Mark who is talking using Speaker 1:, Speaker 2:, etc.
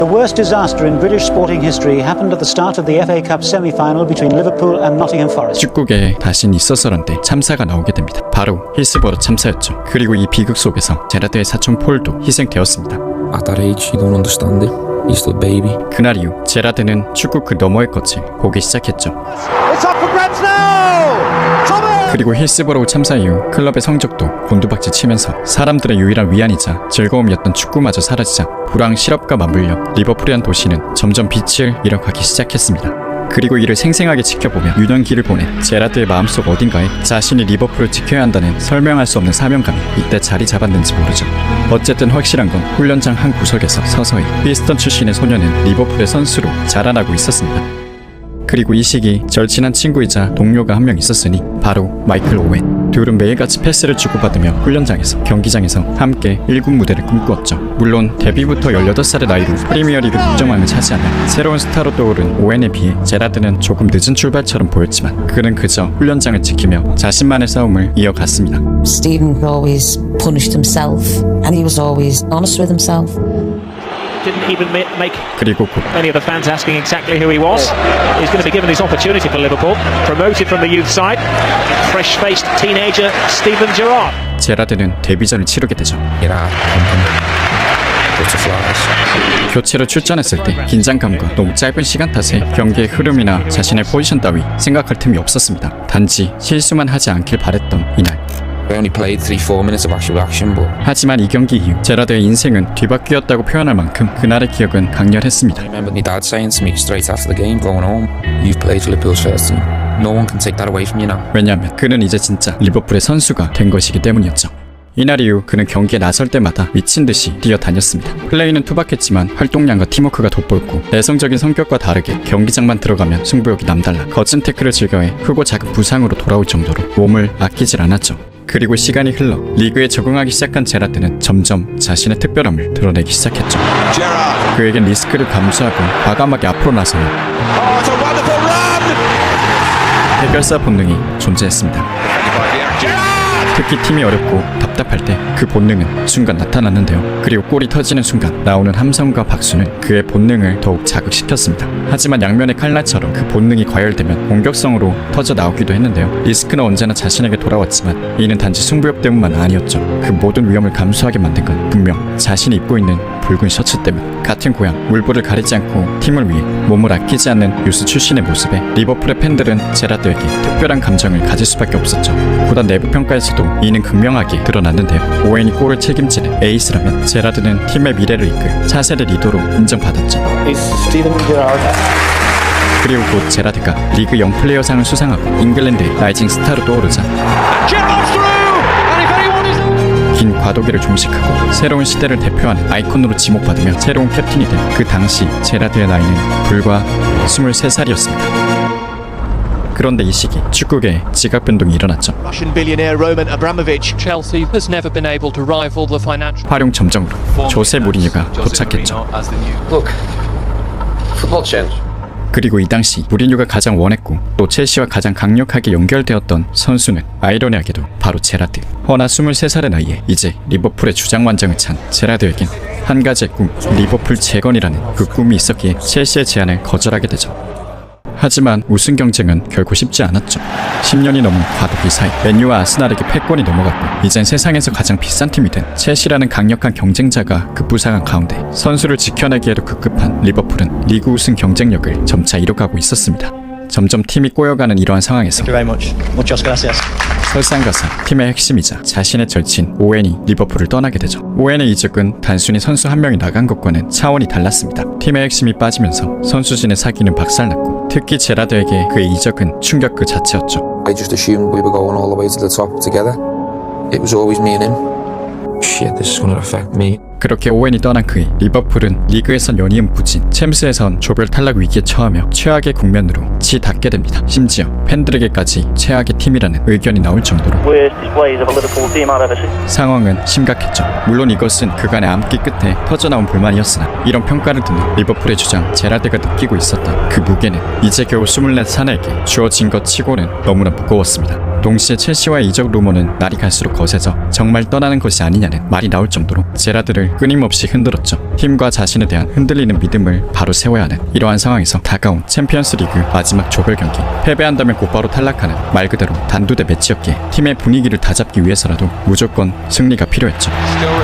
Speaker 1: The worst disaster in British sporting history happened at the start of the FA Cup semi-final between Liverpool and Nottingham Forest.
Speaker 2: 축구계에 다신 있어서런데 참사가 나오게 됩니다. 바로 힐스버러 참사였죠. 그리고 이 비극 속에서 제라드의 사촌 폴도 희생되었습니다.
Speaker 3: At that age, you don't understand it. He's still a baby.
Speaker 2: 그날 이후 제라드는 축구 그 너머의 것을 보기 시작했죠.
Speaker 4: It's up for grabs now! Thomas!
Speaker 2: 그리고 힐스버로우 참사 이후 클럽의 성적도 곤두박질 치면서 사람들의 유일한 위안이자 즐거움이었던 축구마저 사라지자 불황 실업과 맞물려 리버풀이란 도시는 점점 빛을 잃어가기 시작했습니다. 그리고 이를 생생하게 지켜보며 유년기를 보낸 제라드의 마음속 어딘가에 자신이 리버풀을 지켜야 한다는 설명할 수 없는 사명감이 이때 자리 잡았는지 모르죠. 어쨌든 확실한 건 훈련장 한 구석에서 서서히 피스턴 출신의 소년은 리버풀의 선수로 자라나고 있었습니다. 그리고 이 시기 절친한 친구이자 동료가 한 명 있었으니 바로 마이클 오웬. 둘은 매일같이 패스를 주고받으며 훈련장에서 경기장에서 함께 1군 무대를 꿈꾸었죠. 물론 데뷔부터 18살의 나이로 프리미어리그 국정왕을 차지하며 새로운 스타로 떠오른 오웬에 비해 제라드는 조금 늦은 출발처럼 보였지만 그는 그저 훈련장을 지키며 자신만의 싸움을 이어갔습니다.
Speaker 5: Stephen always punished himself and he was always honest with himself.
Speaker 6: Didn't even make
Speaker 2: 그리고 곧
Speaker 6: many of the fans asking exactly who he was. He's going to be given his opportunity for Liverpool. Promoted from the youth side. Fresh-faced teenager Steven Gerrard.
Speaker 2: 제라드는 데뷔전을 치르게 되죠.
Speaker 3: Get out, butterflies.
Speaker 2: 교체로 출전했을 때 긴장감과 너무 짧은 시간 탓에 경기의 흐름이나 자신의 포지션 따위 생각할 틈이 없었습니다. 단지 실수만 하지 않길 바랬던 이날.
Speaker 3: I only played 3-4 minutes of actual action, but
Speaker 2: 하지만 이 경기 이후 제라드의 인생은 뒤바뀌었다고 표현할 만큼 그날의 기억은 강렬했습니다.
Speaker 3: I remember my dad saying to me straight after the game, going home, "You've played for Liverpool's first team. No one can take that away from you now."
Speaker 2: 왜냐하면 그는 이제 진짜 리버풀의 선수가 된 것이기 때문이었죠. 이날 이후 그는 경기에 나설 때마다 미친듯이 뛰어다녔습니다. 플레이는 투박했지만 활동량과 팀워크가 돋보였고 내성적인 성격과 다르게 경기장만 들어가면 승부욕이 남달라 거친 태클을 즐겨해 크고 작은 부상으로 돌아올 정도로 몸을 아끼질 않았죠. 그리고 시간이 흘러 리그에 적응하기 시작한 제라드는 점점 자신의 특별함을 드러내기 시작했죠. 그에겐 리스크를 감수하고 과감하게 앞으로 나서는 해결사 본능이 존재했습니다. 특히 팀이 어렵고 답답할 때 그 본능은 순간 나타났는데요. 그리고 골이 터지는 순간 나오는 함성과 박수는 그의 본능을 더욱 자극시켰습니다. 하지만 양면의 칼날처럼 그 본능이 과열되면 공격성으로 터져 나오기도 했는데요. 리스크는 언제나 자신에게 돌아왔지만 이는 단지 승부욕 때문만 아니었죠. 그 모든 위험을 감수하게 만든 건 분명 자신이 입고 있는 붉은 셔츠 때문. 같은 고향 물불을 가리지 않고 팀을 위해 몸을 아끼지 않는 유스 출신의 모습에 리버풀의 팬들은 제라드에게 특별한 감정을 가질 수밖에 없었죠. 구단 내부 평가에서도 이는 극명하게 드러났는데요. 오웬이 골을 책임지는 에이스라면 제라드는 팀의 미래를 이끌 차세대 리더로 인정받았죠. 그리고 곧 제라드가 리그 영플레이어상을 수상하고 잉글랜드의 라이징 스타로 떠오르자 긴 과도기를 종식하고 새로운 시대를 대표하는 아이콘으로 지목받으며 새로운 캡틴이 된 그 당시 제라드의 나이는 불과 23살이었습니다. 그런데 이 시기 축구계에 지각 변동이 일어났죠.
Speaker 4: Russian billionaire Roman Abramovich.
Speaker 7: Chelsea has never been able to rival the financial.
Speaker 2: 활용 점정으로 조세 무리뉴가 도착했죠.
Speaker 8: Look, football change.
Speaker 2: 그리고 이 당시 무리뉴가 가장 원했고 또 첼시와 가장 강력하게 연결되었던 선수는 아이러니하게도 바로 제라드. 허나 23살의 나이에 이제 리버풀의 주장완장을 찬 제라드에겐 한 가지의 꿈, 리버풀 재건이라는 그 꿈이 있었기에 첼시의 제안을 거절하게 되죠. 하지만 우승 경쟁은 결코 쉽지 않았죠. 10년이 넘은 과도기 사이 맨유와 아스날에게 패권이 넘어갔고 이젠 세상에서 가장 비싼 팀이 된 첼시라는 강력한 경쟁자가 급부상한 가운데 선수를 지켜내기에도 급급한 리버풀은 리그 우승 경쟁력을 점차 잃어가고 있었습니다. 점점 팀이 꼬여가는 이러한 상황에서 설상가상 팀의 핵심이자 자신의 절친 오웬이 리버풀을 떠나게 되죠. 오웬의 이적은 단순히 선수 한 명이 나간 것과는 차원이 달랐습니다. 팀의 핵심이 빠지면서 선수진의 사기는 박살났고 특히 제라드에게 그의 이적은 충격 그 자체였죠.
Speaker 3: I just assumed we were going all the way to the top together. It was always me and him. Shit, this is gonna affect me.
Speaker 2: 그렇게 오웬이 떠난 그의 리버풀은 리그에선 연이은 부진, 챔스에선 조별 탈락 위기에 처하며 최악의 국면으로 치닫게 됩니다. 심지어 팬들에게까지 최악의 팀이라는 의견이 나올 정도로 상황은 심각했죠. 물론 이것은 그간의 암기 끝에 터져나온 불만이었으나 이런 평가를 듣는 리버풀의 주장 제라드가 느끼고 있었던 그 무게는 이제 겨우 24 사내에게 주어진 것 치고는 너무나 무거웠습니다. 동시에 첼시와의 이적 루머는 날이 갈수록 거세져 정말 떠나는 것이 아니냐는 말이 나올 정도로 제라드를 끊임없이 흔들었죠. 팀과 자신에 대한 흔들리는 믿음을 바로 세워야 하는 이러한 상황에서 다가온 챔피언스 리그 마지막 조별 경기. 패배한다면 곧바로 탈락하는 말 그대로 단두대 매치였기에 팀의 분위기를 다잡기 위해서라도 무조건 승리가 필요했죠.
Speaker 8: Still